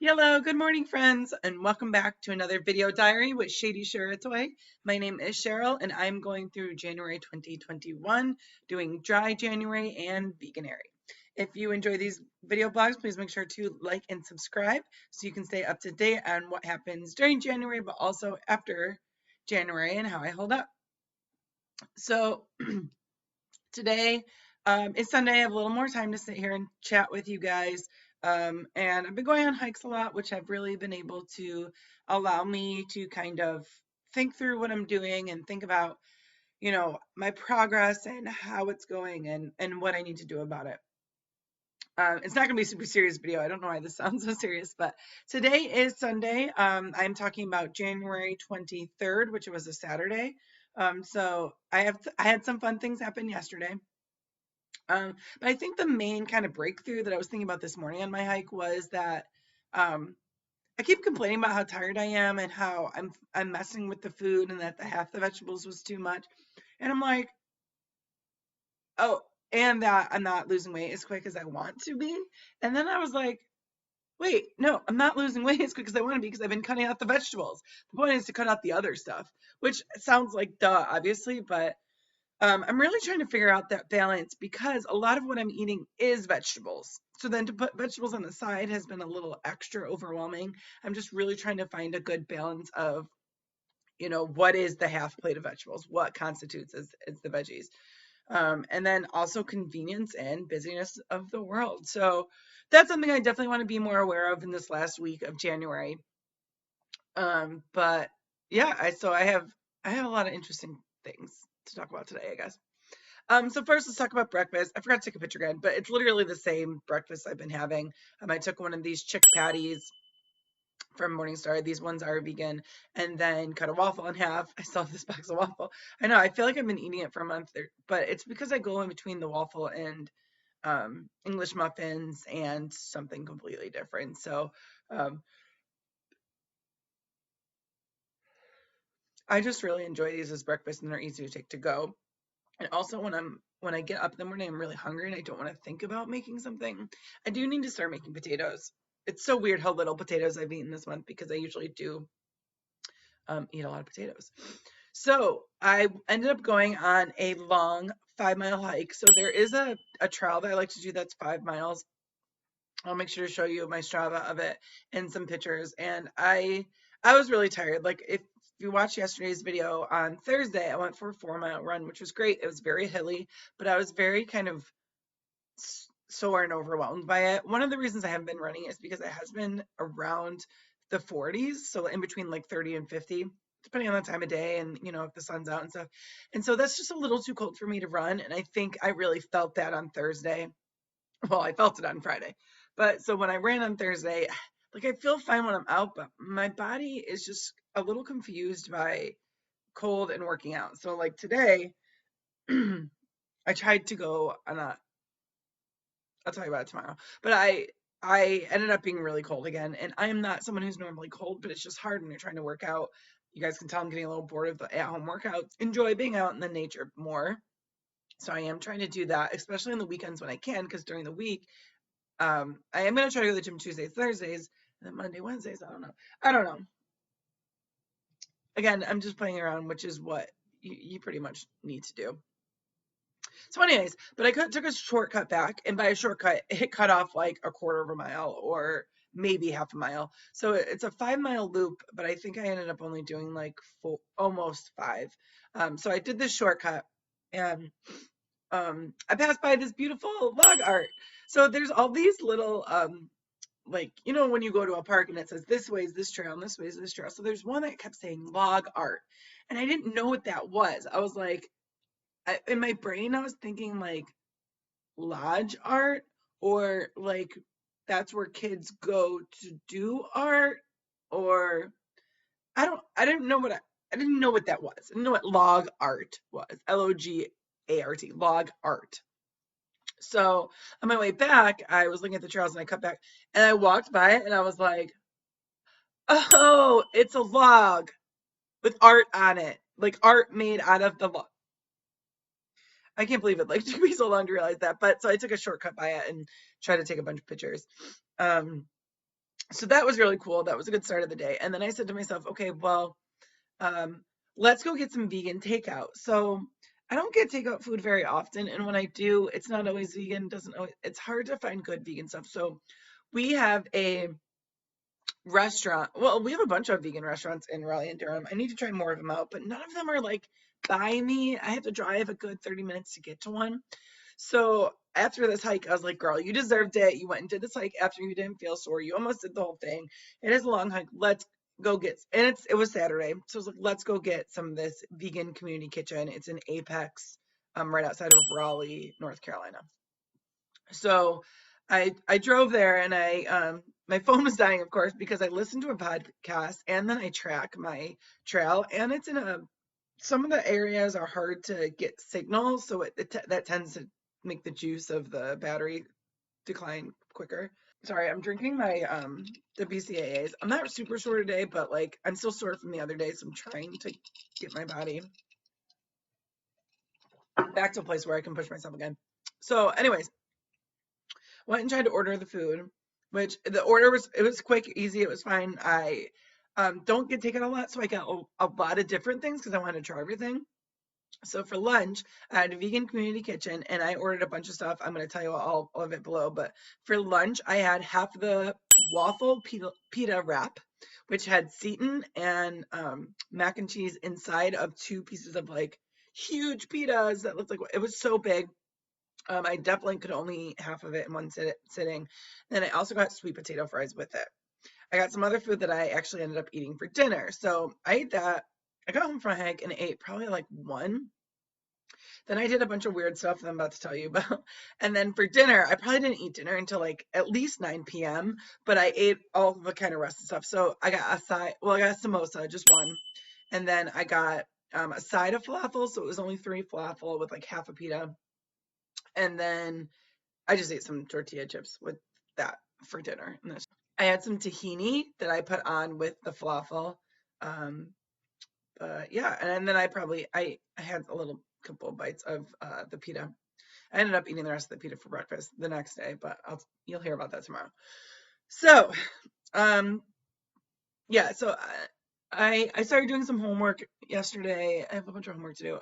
Hello, good morning, friends, and welcome back to another video diary with Shady Sharatoy. My name is Cheryl, and I'm going through January 2021, doing dry January and Veganuary. If you enjoy these video blogs, please make sure to like and subscribe so you can stay up to date on what happens during January, but also after January and how I hold up. So today is Sunday. I have a little more time to sit here and chat with you guys. And I've been going on hikes a lot, which have really been able to allow me to kind of think through what I'm doing and think about, my progress and how it's going and what I need to do about it. It's not going to be a super serious video. I don't know why this sounds so serious, but today is Sunday. I'm talking about January 23rd, which was a Saturday. So I had some fun things happen yesterday. But I think the main kind of breakthrough that I was thinking about this morning on my hike was that I keep complaining about how tired I am and how I'm messing with the food and that the half the vegetables was too much. And I'm like, oh, and that I'm not losing weight as quick as I want to be. And then I was like, wait, no, I'm not losing weight as quick as I want to be because I've been cutting out the vegetables. The point is to cut out the other stuff, which sounds like duh, obviously, but I'm really trying to figure out that balance because a lot of what I'm eating is vegetables. So then to put vegetables on the side has been a little extra overwhelming. I'm just really trying to find a good balance of, what is the half plate of vegetables? What constitutes as the veggies? And then also convenience and busyness of the world. So that's something I definitely want to be more aware of in this last week of January. But yeah, I have a lot of interesting things to talk about today, I guess. So first let's talk about breakfast. I forgot to take a picture again, but it's literally the same breakfast I've been having. I took one of these chick patties from Morningstar. These ones are vegan, and then cut a waffle in half. I still have this box of waffle. I know, I feel like I've been eating it for a month, but it's because I go in between the waffle and English muffins and something completely different. So um, I just really enjoy these as breakfast, and they're easy to take to go. And also when I get up in the morning, I'm really hungry and I don't want to think about making something. I do need to start making potatoes. It's so weird how little potatoes I've eaten this month because I usually do eat a lot of potatoes. So I ended up going on a long 5 mile hike. So there is a trail that I like to do that's 5 miles. I'll make sure to show you my Strava of it and some pictures. And I was really tired. Like if you watched yesterday's video on Thursday, I went for a 4 mile run, which was great. It was very hilly, but I was very kind of sore and overwhelmed by it. One of the reasons I haven't been running is because it has been around the 40s, so in between like 30 and 50, depending on the time of day and if the sun's out and stuff. And so that's just a little too cold for me to run. And I think I really felt that on Thursday. Well, I felt it on Friday. But so when I ran on Thursday, like I feel fine when I'm out, but my body is just a little confused by cold and working out. So like today, I tried to go on a I'll tell you about it tomorrow. But I ended up being really cold again, and I am not someone who's normally cold, but it's just hard when you're trying to work out. You guys can tell I'm getting a little bored of the at-home workouts. Enjoy being out in the nature more. So I am trying to do that, especially on the weekends when I can, because during the week, I am going to try to go to the gym Tuesdays, Thursdays, and then Monday, Wednesdays. I don't know. I don't know. Again, I'm just playing around, which is what you pretty much need to do. So anyways, but I took a shortcut back, and by a shortcut, it cut off like a quarter of a mile or maybe half a mile. So it's a 5 mile loop, but I think I ended up only doing like almost five. So I did this shortcut, and I passed by this beautiful log art. So there's all these little like when you go to a park and it says this way is this trail and this way is this trail. So there's one that kept saying log art, and I didn't know what that was. I was like, in my brain, I was thinking like lodge art, or like that's where kids go to do art, or I didn't know I didn't know what that was. I didn't know what log art was. LOGART, log art. So on my way back, I was looking at the trails and I cut back and I walked by it and I was like, oh, it's a log with art on it, like art made out of the log. I can't believe it like took me so long to realize that. But so I took a shortcut by it and tried to take a bunch of pictures. So that was really cool. That was a good start of the day. And then I said to myself, okay, well, um, let's go get some vegan takeout. So I don't get takeout food very often, and when I do, it's not always vegan. Doesn't always, it's hard to find good vegan stuff. So we have a restaurant. Well, we have a bunch of vegan restaurants in Raleigh and Durham. I need to try more of them out, but none of them are like by me. I have to drive a good 30 minutes to get to one. So after this hike, I was like, girl, you deserved it. You went and did this hike after you didn't feel sore. You almost did the whole thing. It is a long hike. Let's go get, and it was Saturday. So I was like, let's go get some of this vegan community kitchen. It's in Apex, right outside of Raleigh, North Carolina. So I drove there, and my phone was dying, of course, because I listened to a podcast and then I track my trail, and it's in some of the areas are hard to get signal, so that tends to make the juice of the battery decline quicker. Sorry, I'm drinking my the BCAAs. I'm not super sore today, but like I'm still sore from the other day, so I'm trying to get my body back to a place where I can push myself again. So anyways, went and tried to order the food, which the order was quick, easy, it was fine. I don't get taken a lot, so I got a lot of different things because I wanted to try everything. So for lunch, I had a vegan community kitchen, and I ordered a bunch of stuff. I'm going to tell you all of it below. But for lunch, I had half the waffle pita wrap, which had seitan and mac and cheese inside of two pieces of like huge pitas that looked like it was so big. I definitely could only eat half of it in one sitting. Then I also got sweet potato fries with it. I got some other food that I actually ended up eating for dinner. So I ate that. I got home from a hike and ate probably like one. Then I did a bunch of weird stuff that I'm about to tell you about. And then for dinner, I probably didn't eat dinner until like at least 9 p.m., but I ate all the kind of rest of stuff. So I got I got a samosa, just one. And then I got a side of falafel. So it was only 3 falafel with like half a pita. And then I just ate some tortilla chips with that for dinner. I had some tahini that I put on with the falafel. Um, yeah, and then I had a little couple of bites of the pita. I ended up eating the rest of the pita for breakfast the next day, but you'll hear about that tomorrow. So, yeah, so I started doing some homework yesterday. I have a bunch of homework to do.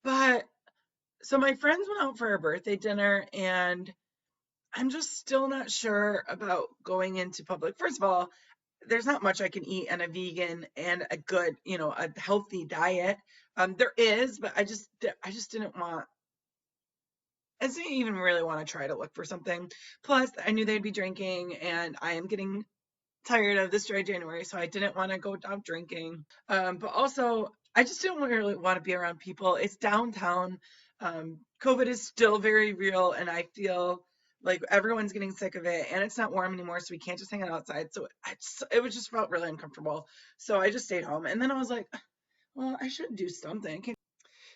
But so my friends went out for a birthday dinner, and I'm just still not sure about going into public. First of all, there's not much I can eat on a vegan and a good, a healthy diet. There is, but I just didn't want. I didn't even really want to try to look for something. Plus, I knew they'd be drinking, and I am getting tired of this dry January, so I didn't want to go out drinking. But also, I just didn't really want to be around people. It's downtown. COVID is still very real, and I feel like everyone's getting sick of it, and it's not warm anymore, so we can't just hang out outside. So it was just felt really uncomfortable. So I just stayed home, and then I was like, well, I should do something.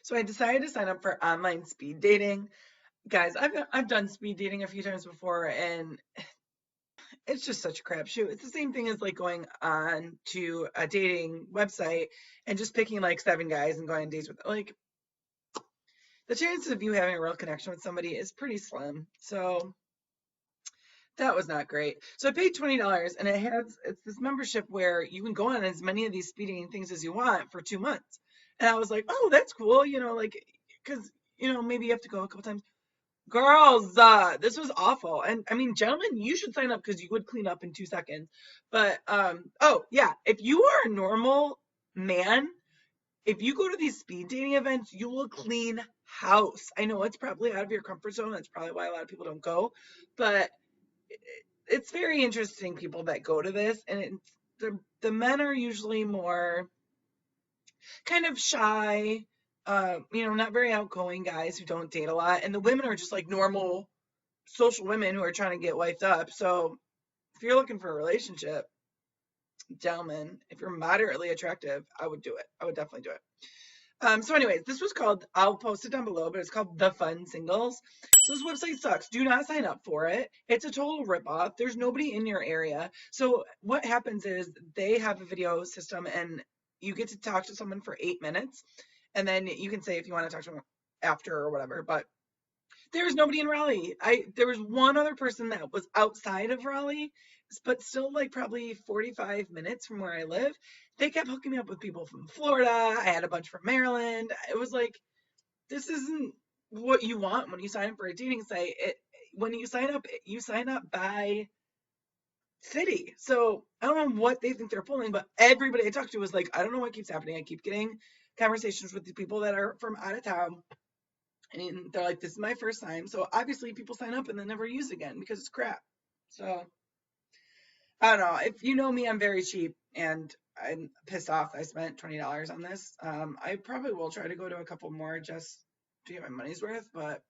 So I decided to sign up for online speed dating. Guys, I've done speed dating a few times before, and it's just such a crapshoot. It's the same thing as like going on to a dating website and just picking like 7 guys and going on dates with, like, the chances of you having a real connection with somebody is pretty slim. So that was not great. So I paid $20, and it's this membership where you can go on as many of these speed dating things as you want for 2 months. And I was like, oh, that's cool, like, because maybe you have to go a couple times. Girls, this was awful. And I mean, gentlemen, you should sign up because you would clean up in 2 seconds. But oh yeah, if you are a normal man, if you go to these speed dating events, you will clean house. I know it's probably out of your comfort zone. That's probably why a lot of people don't go. But it's very interesting, people that go to this, and the men are usually more kind of shy, not very outgoing guys who don't date a lot. And the women are just like normal social women who are trying to get wifed up. So if you're looking for a relationship, gentlemen, if you're moderately attractive, I would do it. I would definitely do it. So anyways, this was called, I'll post it down below, but it's called The Fun Singles. So this website sucks. Do not sign up for it. It's a total ripoff. There's nobody in your area. So what happens is they have a video system, and you get to talk to someone for 8 minutes, and then you can say if you want to talk to them after or whatever. But There was nobody in Raleigh. There was one other person that was outside of Raleigh, but still like probably 45 minutes from where I live. They kept hooking me up with people from Florida. I had a bunch from Maryland. It was like, this isn't what you want when you sign up for a dating site. When you sign up by city. So I don't know what they think they're pulling, but everybody I talked to was like, I don't know what keeps happening. I keep getting conversations with these people that are from out of town. And they're like, this is my first time. So obviously people sign up and then never use again because it's crap. So I don't know. If you know me, I'm very cheap and I'm pissed off I spent $20 on this. I probably will try to go to a couple more just to get my money's worth. But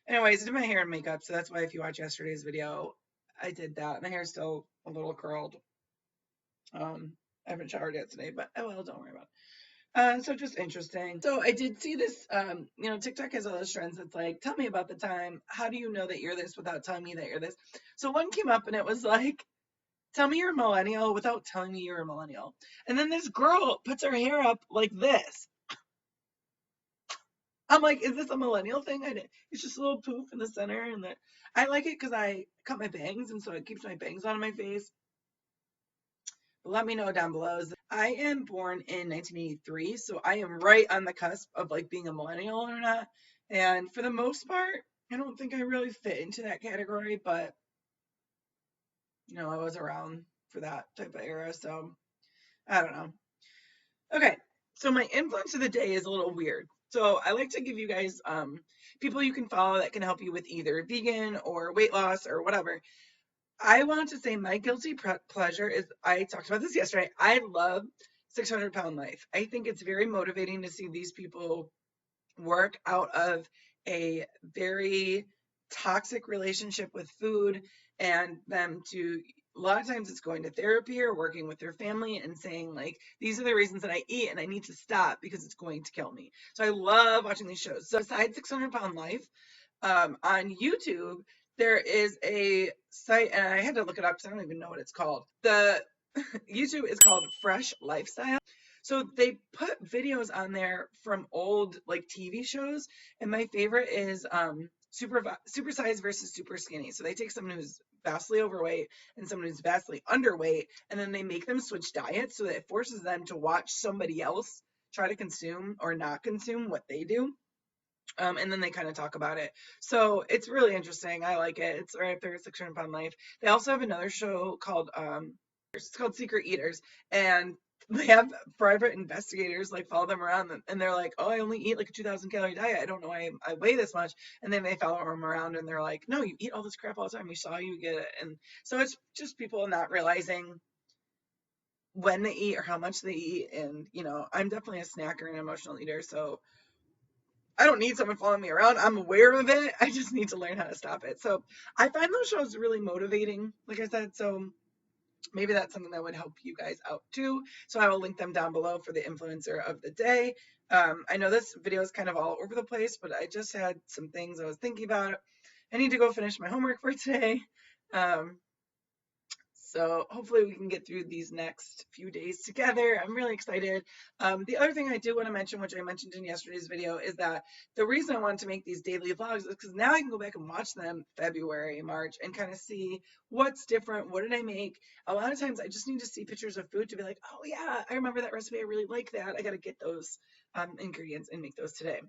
anyways, I did my hair and makeup. So that's why if you watch yesterday's video, I did that. My hair's still a little curled. I haven't showered yet today, but oh well, don't worry about it. So just interesting. So I did see this, TikTok has all those trends. It's like, tell me about the time. How do you know that you're this without telling me that you're this? So one came up and it was like, tell me you're a millennial without telling me you're a millennial. And then this girl puts her hair up like this. I'm like, is this a millennial thing? It's just a little poof in the center. And I like it because I cut my bangs and so it keeps my bangs on my face. Let me know down below. I am born in 1983, so I am right on the cusp of like being a millennial or not. And for the most part, I don't think I really fit into that category, but I was around for that type of era, so I don't know. Okay, so my influence of the day is a little weird. So I like to give you guys people you can follow that can help you with either vegan or weight loss or whatever. I want to say my guilty pleasure is, I talked about this yesterday, I love 600 Pound Life. I think it's very motivating to see these people work out of a very toxic relationship with food and them to, a lot of times it's going to therapy or working with their family and saying like, these are the reasons that I eat and I need to stop because it's going to kill me. So I love watching these shows. So besides 600 Pound Life, on YouTube, there is a site, and I had to look it up because I don't even know what it's called. The YouTube is called Fresh Lifestyle. So they put videos on there from old like TV shows, and my favorite is super size versus super skinny. So they take someone who's vastly overweight and someone who's vastly underweight, and then they make them switch diets so that it forces them to watch somebody else try to consume or not consume what they do. And then they kind of talk about it. So it's really interesting. I like it. It's right after 600 Pound Life. They also have another show called it's called Secret Eaters, and they have private investigators like follow them around, and they're like, oh, I only eat like a 2,000 calorie diet. I don't know why I weigh this much. And then they follow them around and they're like, no, you eat all this crap all the time. We saw you get it. And so it's just people not realizing when they eat or how much they eat. And I'm definitely a snacker and emotional eater, so I don't need someone following me around. I'm aware of it. I just need to learn how to stop it. So I find those shows really motivating, like I said. So maybe that's something that would help you guys out too. So I will link them down below for the influencer of the day. I know this video is kind of all over the place, but I just had some things I was thinking about. I need to go finish my homework for today. So hopefully we can get through these next few days together. I'm really excited. The other thing I do want to mention, which I mentioned in yesterday's video, is that the reason I wanted to make these daily vlogs is because now I can go back and watch them February, March, and kind of see what's different. What did I make? A lot of times I just need to see pictures of food to be like, oh yeah, I remember that recipe. I really like that. I got to get those ingredients and make those today.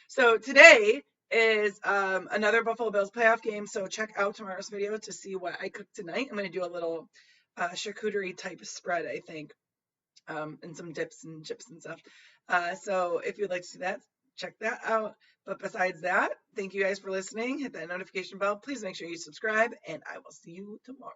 So today is another Buffalo Bills playoff game. So check out tomorrow's video to see what I cooked tonight. I'm going to do a little charcuterie type spread, I think, and some dips and chips and stuff. So if you'd like to see that, check that out. But besides that, thank you guys for listening. Hit that notification bell. Please make sure you subscribe, and I will see you tomorrow.